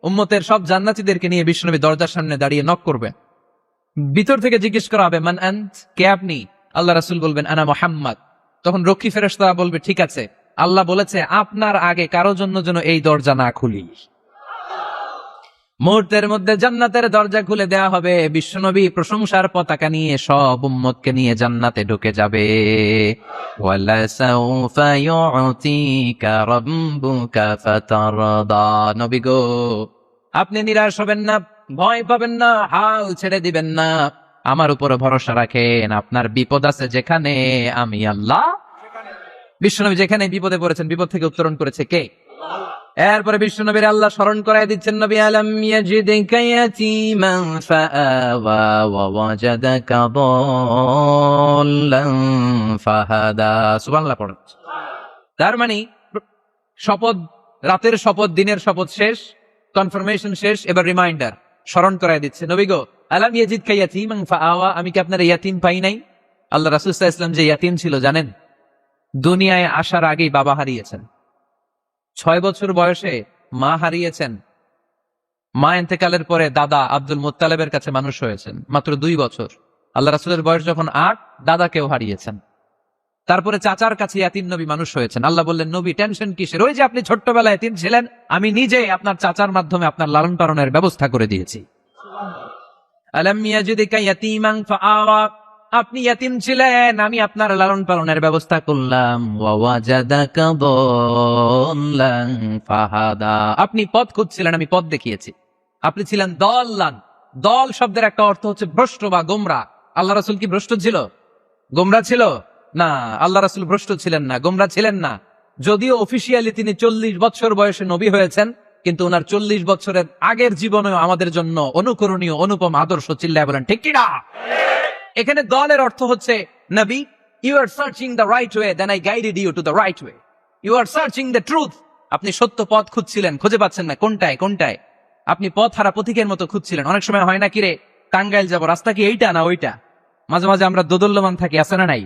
উম্মতের সব জান্নাতীদেরকে নিয়ে বিশ্বনবী দরজার সামনে দাঁড়িয়ে নক করবেন। ভিতর থেকে জিজ্ঞেস করা হবে, মান আন্ত, কে আপনি? আল্লাহ রাসূল বলবেন, আনা মুহাম্মদ। তখন রক্ষী ফেরেশতা বলবে, ঠিক আছে, আল্লাহ বলেছে আপনার আগে কারো জন্য যেন এই দরজা না খুলি। মুহূর্তের মধ্যে জান্নাতের দরজা খুলে দেয়া হবে। বিশ্বনবী প্রশংসার পতাকা নিয়ে সব উম্মতকে নিয়ে জান্নাতে ঢুকে যাবে। ওয়ালা সাউফা ইউতিকা রাব্বুকা ফাতারদা। নবী গো, আপনি নিরাশ হবেন না, ভয় পাবেন না, হাল ছেড়ে দিবেন না, আমার উপরে ভরসা রাখেন। আপনার বিপদ আছে যেখানে, আমি আল্লাহ। বিশ্বনবী যেখানে বিপদে পড়েছেন, বিপদ থেকে উত্তরণ করেছে কে? এরপরে বিশ্বনবীর আল্লাহ স্মরণ করায় দিচ্ছেন, নবী আলাম ইয়াজিদকা ইয়াতীমান ফাআওয়া ওয়া ওয়াজাদাকা দাল্লান ফাহাদা। সুবহানাল্লাহ পড়ুন। তার মানে শপথ, রাতের শপথ, দিনের শপথ শেষ, কনফার্মেশন শেষ, এবার রিমাইন্ডার, স্মরণ করায় দিচ্ছে, নবী গো, আলাম ইয়াজিদকা ইয়াতীমান ফাআওয়া, আমি কি আপনার ইয়াতীম পাই নাই? আল্লাহ রাসূল সাল্লাল্লাহু আলাইহি ওয়াসাল্লাম যে ইয়াতীম ছিল জানেন? দুনিয়ায় আসার আগেই বাবা হারিয়েছেন, 6 বছর বয়সে মা হারিয়েছেন, মা ইন্তেকালের পরে দাদা আব্দুল মুত্তালিবের কাছে মানুষ হয়েছেন মাত্র 2 বছর। আল্লাহ রাসূলের বয়স যখন 8, দাদাকেও হারিয়েছেন। তারপরে চাচার কাছে ইয়াতীম নবী মানুষ হয়েছেন। আল্লাহ বললেন, নবী টেনশন কিসের? ওই যে আপনি ছোট্টবেলায় ইয়াতীম ছিলেন, আমি নিজে আপনার চাচার মাধ্যমে আপনার লালন পালনের ব্যবস্থা করে দিয়েছি। আলাম ইয়াজিদকা ইয়াতীমান ফাআওয়া, আপনি ইয়াতীম ছিলেন, আমি আপনার লালন পালনের ব্যবস্থা করলাম। ওয়া ওয়াজাদাকা দাল্লান ফাহাদা, আপনি পথ খুঁজছিলেন, আমি পথ দেখিয়েছি। আপনি ছিলেন দল্লান। দল শব্দের একটা অর্থ হচ্ছে ভ্রষ্ট বা গোমরা। আল্লাহ রাসূল কি ভ্রষ্ট ছিল? গোমরা ছিল না। আল্লাহ রাসূল ভ্রষ্ট ছিলেন না, গোমরা ছিলেন না। যদিও অফিসিয়ালি তিনি 40 বছর বয়সে নবী হয়েছেন, কিন্তু ওনার 40 বছরের আগের জীবনেও আমাদের জন্য অনুকরণীয়, অনুপম আদর্শ। চিল্লায় বলেন ঠিক কি না? এখানে দলের অর্থ হচ্ছে, নবী, you are searching the right way, then I guided you to the right way. You are searching the truth, আপনি সত্য পথ খুঁজছিলেন, খুঁজে পাচ্ছেন না, কোনটায় কোনটায়, আপনি পথ হারা পথিকের মতো খুঁজছিলেন। অনেক সময় হয় না, কিরে টাঙ্গাইল যাবো, রাস্তা কি এইটা না ওইটা? মাঝে মাঝে আমরা দোদল্যমান থাকি, আছে না নাই?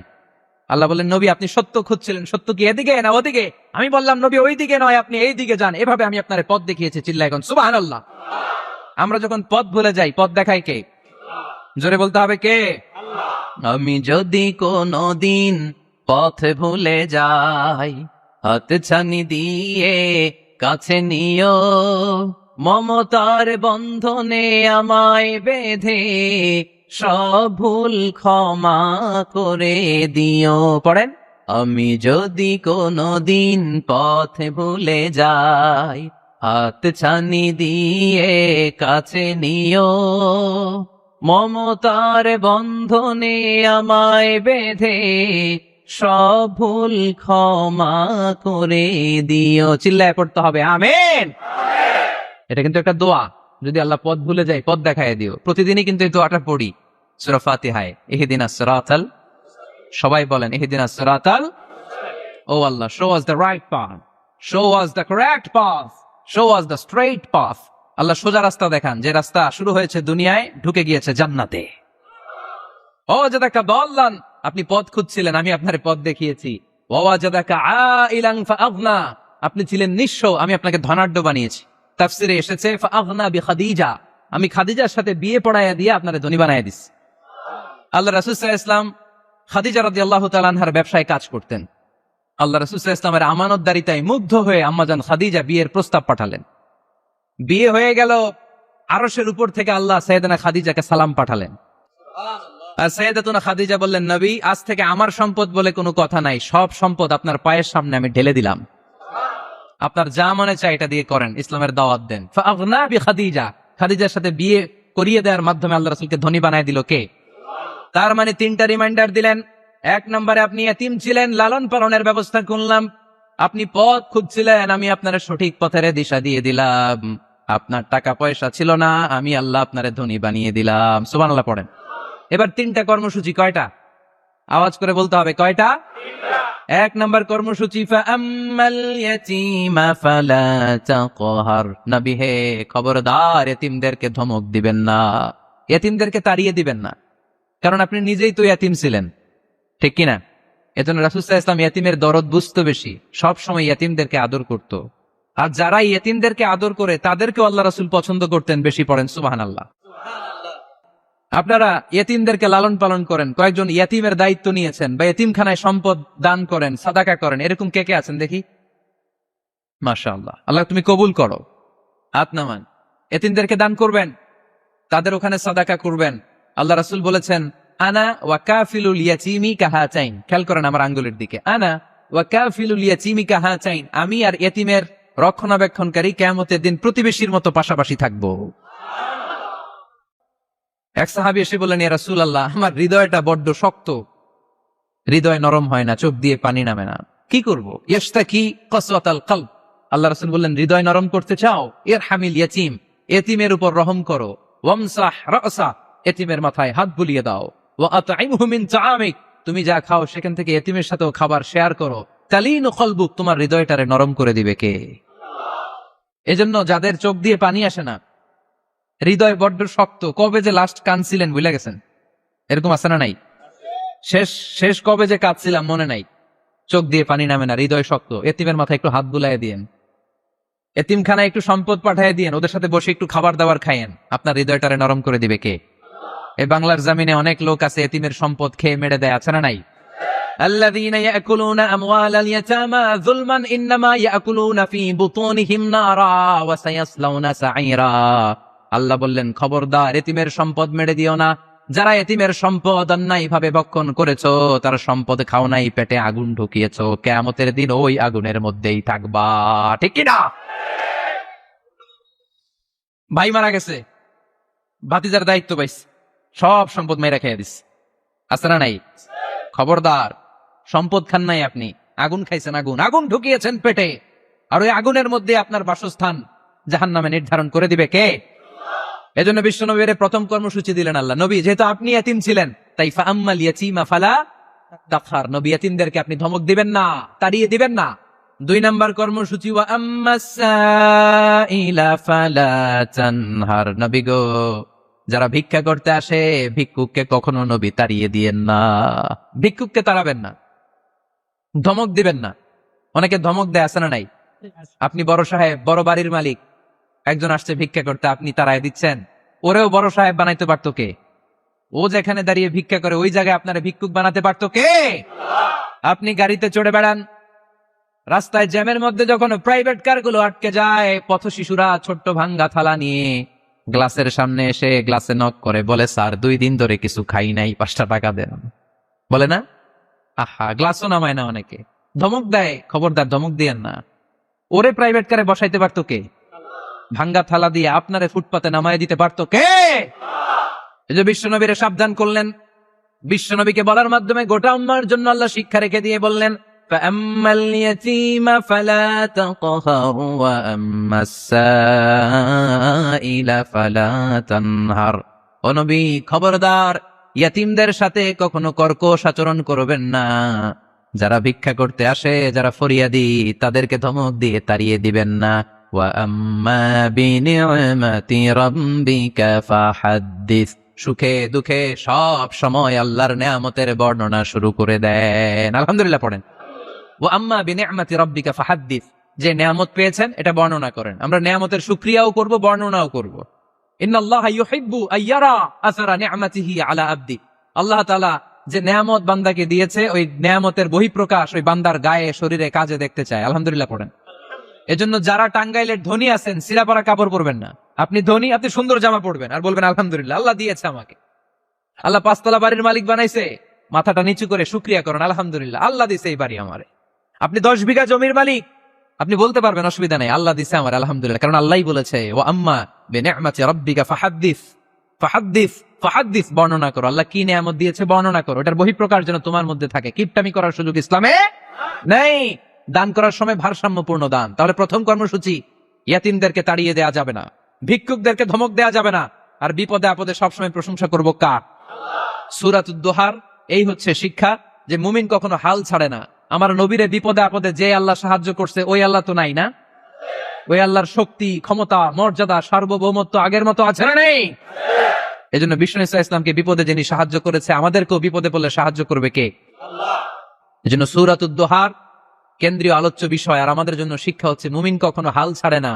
আল্লাহ বললেন, নবী আপনি সত্য খুঁজছিলেন, সত্য কি এদিকে না ওদিকে? আমি বললাম, নবী ওই দিকে নয়, আপনি এই দিকে যান। এভাবে আমি আপনার পথ দেখিয়েছি। চিল্লায় এখন সুবহানাল্লাহ। আমরা যখন পথ ভুলে যাই, পথ দেখায় কে? জোরে বলতে হবে কে? আমি যদি কোনদিন পথ ভুলে যাই, হাত ছানি দিয়ে কাছে নিও, মমতার বন্ধনে আমায় বেঁধে সব ভুল ক্ষমা করে দিও। পড়েন, আমি যদি কোনদিন পথ ভুলে যাই, হাত ছানি দিয়ে কাছে নিও, মমতার বন্ধনে আমায় বেঁধে সব ভুল ক্ষমা করে দিও। চিল্লায় পড়তে হবে আমিন। এটা কিন্তু একটা দোয়া, যদি আল্লাহ পথ ভুলে যায় পথ দেখায় দিও। প্রতিদিনই কিন্তু এই দোয়াটা পড়ি সূরা ফাতিহায়, ইহদিনাস সিরাতাল, সবাই বলেন ইহদিনাস সিরাতাল। ও Allah, show us the right path, show us the correct path, show us the straight path. Allah সোজা রাস্তা দেখান, যে রাস্তা শুরু হয়েছে দুনিয়ায়, ঢুকে গিয়েছে জান্নাতে। ও ওয়াজাদাকা দাল্লান, আপনি পথ খুঁজছিলেন, আমি আপনার পথ দেখিয়েছি। ওয়া ওয়াজাদাকা আইলান ফাআগনা, আপনি ছিলেন নিঃস্ব, আমি আপনাকে ধনাঢ্য বানিয়েছি। তাফসিরে এসেছে ফাআগনা বিখাদিজা, আমি খাদিজার সাথে বিয়ে পড়াইয়া দিয়ে আপনারে ধনী বানাইয়া দিছি। আল্লাহ রাসূল সাল্লাল্লাহু আলাইহি ওয়াসাল্লাম খাদিজা রাদিয়াল্লাহু তাআলা আনহার ব্যবসায় কাজ করতেন। আল্লাহ রাসূল সাল্লাল্লাহু আলাইহি ওয়াসাল্লামের আমানতদারিতায় মুগ্ধ হয়ে আম্মাজান খাদিজা বিয়ের প্রস্তাব পাঠালেন। বিয়ে হয়ে গেল, আরশের উপর থেকে আল্লাহ সাইয়েদানা খাদিজাকে সালাম পাঠালেন। আর সাইয়েদাতুনা খাদিজা বললেন, নবী আজ থেকে আমার সম্পদ বলে কোনো কথা নাই, সব সম্পদ আপনার পায়ের সামনে আমি ঢেলে দিলাম, আপনার যা মনে চায় এটা দিয়ে করেন, ইসলামের দাওয়াত দেন। ফাআগনা বিখাদিজা, খাদিজার সাথে বিয়ে করিয়ে দেওয়ার মাধ্যমে আল্লাহ রাসূলকে ধনী বানায় দিল কে? তার মানে 3টা রিমাইন্ডার দিলেন। 1 নম্বরে আপনি এতিম ছিলেন, লালন পালনের ব্যবস্থা করলাম। আপনি পথ খুঁজছিলেন, আমি আপনার সঠিক পথের দিশা দিয়ে দিলাম। আপনার টাকা পয়সা ছিল না, আমি আল্লাহ আপনারে ধনী বানিয়ে দিলাম। সুবহানাল্লাহ পড়েন। এবার 3টা কর্মসূচি, কয়টা? আওয়াজ করে বলতে হবে, কয়টা? 1 নম্বর কর্মসূচি, ফাআম্মাল ইয়াতীমা ফালা তাকহার, নবী হে খবরদার, এতিমদেরকে ধমক দিবেন না, এতিমদেরকে তাড়িয়ে দিবেন না, কারণ আপনি নিজেই তো ইয়াতীম ছিলেন, ঠিক কিনা? এজন্য রাসূল সাল্লাল্লাহু আলাইহি ওয়াসাল্লাম ইয়াতীমের দরদ বুঝতো বেশি, সব সময় ইয়াতীমদেরকে আদর করত। আর যারা ইয়েতিমদেরকে আদর করে তাদেরকে আল্লাহ রাসূল পছন্দ করতেন বেশি। পড়েন সুবহানাল্লাহ। আপনারা ইয়েতিমদেরকে লালন পালন করেন, কয়েকজন ইয়েতিমের দায়িত্ব নিয়েছেন বা ইয়েতিমখানায় সম্পদ দান করেন, সাদাকা করেন, এরকম কে কে আছেন দেখি? মাশাআল্লাহ। আল্লাহ তুমি কবুল করো। হাত নামান। ইয়েতিমদেরকে দান করবেন, তাদের ওখানে সাদাকা করবেন। আল্লাহ রাসূল বলেছেন আনা ওয়া কাফিলুল ইয়াতীমি কাহাতাইন। খেয়াল করেন আমার আঙ্গুলের দিকে। আনা ওয়া কাফিলুল ইয়াতীমি কাহাতাইন, আমি আর ইয়েতিমের রক্ষণাবেক্ষণকারী কিয়ামতের দিন প্রতিবেশীর মতো পাশাপাশি থাকবো। এক সাহাবী এসে বললেন, ইয়া রাসূলুল্লাহ, আমার হৃদয়টা বড্ড শক্ত, হৃদয় নরম হয় না, চোখ দিয়ে পানি নামে না, কি করব? ইয়াশতাকি কসওয়াতাল কলব। আল্লাহ রাসূল বললেন, হৃদয় নরম করতে চাও? ইরহামিল ইয়াতীম, এতিমের উপর রহম করো। ওয়ামসাহ রাসা, এতিমের মাথায় হাত বুলিয়ে দাও। ওয়া আতইমহু মিন তাআমিক, তুমি যা খাও সেখান থেকে এতিমের সাথেও খাবার শেয়ার করো। তালিনু কলবুক, তোমার হৃদয়টারে নরম করে দিবে কে? এজন্য যাদের চোখ দিয়ে পানি আসে না, হৃদয় বড্ড শক্ত, কবে যে লাস্ট কাঁদছিলেন ভুলে গেছেন, এরকম আছে না নাই? শেষ কবে যে কাঁদছিলাম মনে নাই, চোখ দিয়ে পানি নামে না, হৃদয় শক্ত। এতিমের মাথায় একটু হাত বুলাইয়া দিয়েন, এতিমখানায় একটু সম্পদ পাঠাইয়া দিয়েন, ওদের সাথে বসে একটু খাবার দাবার খাইয়েন, আপনার হৃদয়টারে নরম করে দিবে কে? এই বাংলার জমিনে অনেক লোক আছে এতিমের সম্পদ খেয়ে মেরে দেয়, আছে না নাই? আল্লাযীনা ইয়াকুলুনা আমওয়ালাল ইয়াতামা যুলমান ইন্নামা ইয়াকুলুনা ফী বুতুনিহিম নারা ওয়া সায়াসলাউনা সাঈরা। আল্লাহ বললেন, খবরদার এতিমের সম্পদ মেরে দিও না। যারা এতিমের সম্পদ অন্যায়ভাবে ভক্ষণ করেছো, তার সম্পদ খাও নাই, পেটে আগুন ঢুকিয়েছো, কিয়ামতের দিন ওই আগুনের মধ্যেই থাকবা। ঠিক কি না? ভাই মারা গেছে, ভাতিজার দায়িত্ব পাইছে, সব সম্পদ মেরে খেয়ে দিস, আছে না নাই? খবরদার, সম্পদ খান নাই আপনি, আগুন খাইছেন, আগুন ঢুকিয়েছেন পেটে, আর ওই আগুনের মধ্যে আপনার বাসস্থান জাহান্নামে নির্ধারণ করে দিবে কে? এজন্য বিশ্বনবীর প্রথম কর্মসূচি দিলেন আল্লাহ। নবী, যেহেতু আপনি ইয়াতীম ছিলেন, তাই ফাআম্মাল ইয়াতীমা ফালা তাকহার, নবী ইয়াতীমদেরকে আপনি ধমক দিবেন না, তাড়িয়ে দিবেন না। 2 নাম্বার কর্মসূচি, ওয়া আম্মাস সাইলা ফালা তানহার, নবী গো, যারা ভিক্ষা করতে আসে ভিক্ষুককে কখনো নবী তাড়িয়ে দিয়েন না, ভিক্ষুককে তাড়াবেন না, ধমক দিবেন না। অনেকে ধমক দেয়, আছে না নাই? আপনি বড় সাহেব, বড় বাড়ির মালিক, একজন আসছে ভিক্ষা করতে, আপনি তাড়ায় দিচ্ছেন, ওরেও বড় সাহেব বানাইতে পারতো কে? ও যেখানে দাঁড়িয়ে ভিক্ষা করে ওই জায়গায় আপনারা ভিক্ষুক বানাতে পারতো কে? আপনি গাড়িতে চড়ে বেড়ান, রাস্তায় জ্যামের মধ্যে যখন প্রাইভেট কারগুলো আটকে যায়, পথ শিশুরা ছোট্ট ভাঙ্গা থালা নিয়ে গ্লাসের সামনে এসে গ্লাসে নক করে, বলে স্যার 2 দিন ধরে কিছু খাই নাই, 5টা টাকা দেন, বলে না? আহা, গ্লাসও নামায় না অনেকে, ধমক দেয়। খবরদার, ধমক দিয়েন না। ওরে প্রাইভেট কারে বসাইতে পারতো কে? ভাঙ্গা থালা দিয়ে আপনারে ফুটপাতে নামায় দিতে পারতো কে? এই যে বিশ্বনবীরে সাবধান করলেন, বিশ্বনবীকে বলার মাধ্যমে গোটা উম্মার জন্য আল্লাহ শিক্ষা রেখে দিয়ে বললেন, ফাআম্মাল ইয়াতীমা ফালা তাকহার ওয়া আম্মাস সাইলা ফালা তানহার। ও নবী, খবরদার, ইয়াতীমদের সাথে কখনো কর্কশ আচরণ করবেন না। যারা ভিক্ষা করতে আসে, যারা ফরিয়াদি, তাদেরকে ধমক দিয়ে তাড়িয়ে দিবেন না। ওয়া আম্মা বিনি'মাতি রাব্বিকা ফাহাদ্দিস, সুখে দুঃখে সব সময় আল্লাহর নেয়ামতের বর্ণনা শুরু করে দেন। আলহামদুলিল্লাহ পড়েন। ওয়া আম্মা বিনি'মাতি রাব্বিকা ফাহাদ্দিস, যে নেয়ামত পেয়েছেন এটা বর্ণনা করেন। আমরা নেয়ামতের শুকরিয়াও করব, বর্ণনাও করব। ইন্নাল্লাহা ইউহিব্বু আইয়ারা আসারা নি'মাতিহি আলা আবদি, আল্লাহ তাআলা যে নেয়ামত বান্দাকে দিয়েছে, ওই নেয়ামতের বহিঃপ্রকাশ ওই বান্দার গায়ে, শরীরে, কাজে দেখতে চায়। আলহামদুলিল্লাহ পড়েন। এজন্য যারা টাঙ্গাইলের ধনী আছেন, সিরাপাড়া কাপড় পরবেন না। আপনি ধনী, আপনি সুন্দর জামা পরবেন আর বলবেন আলহামদুলিল্লাহ, আল্লাহ দিয়েছে আমাকে, আল্লাহ 5 তলা বাড়ির মালিক বানাইছে, মাথাটা নিচু করে শুকরিয়া করেন, আলহামদুলিল্লাহ, আল্লাহ দিছে এই বাড়ি আমারে। আপনি 10 বিঘা জমির মালিক, আপনি বলতে পারবেন অসুবিধা নেই, আল্লাহ দিছে আমার, আলহামদুলিল্লাহ, কারণ আল্লাহই বলেছে ওয়া আম্মা বিনি'মাতি রাব্বিকা ফাহাদ্দিস, ফাহাদ্দিস, ফাহাদ্দিস, বর্ণনা করো, আল্লাহ কি নেয়ামত দিয়েছে বর্ণনা করো, এটার বহিঃপ্রকাশ যেন তোমার মধ্যে থাকে। কিপটামি করার সুযোগ ইসলামে নেই। দান করার সময় ভারসাম্যপূর্ণ দান। তাহলে প্রথম কর্মসূচি, ইয়াতীমদেরকে তাড়িয়ে দেওয়া যাবে না, ভিক্ষুকদেরকে ধমক দেওয়া যাবে না, আর বিপদে আপদে সবসময় প্রশংসা করব কার? সূরাতুদ দোহার এই হচ্ছে শিক্ষা, যে মুমিন কখনো হাল ছাড়ে না। আমার নবীরে বিপদে আপদে যে আল্লাহ সাহায্য করছে, ওই আল্লাহ তো নাই না? ওই আল্লাহর শক্তি, ক্ষমতা, মর্যাদা, সার্বভৌমত্ব আগের মতো আছে না নেই? এজন্য বিষ্ণু ইসলামকে বিপদে যিনি সাহায্য করেছে, আমাদেরকেও বিপদে পড়লে সাহায্য করবে কে? আল্লাহ। এজন্য সূরাতুদ দোহার কেন্দ্রীয় আলোচ্য বিষয়। আর আমাদের জন্য শিক্ষা হচ্ছে মুমিন কখনো হাল ছাড়ে না।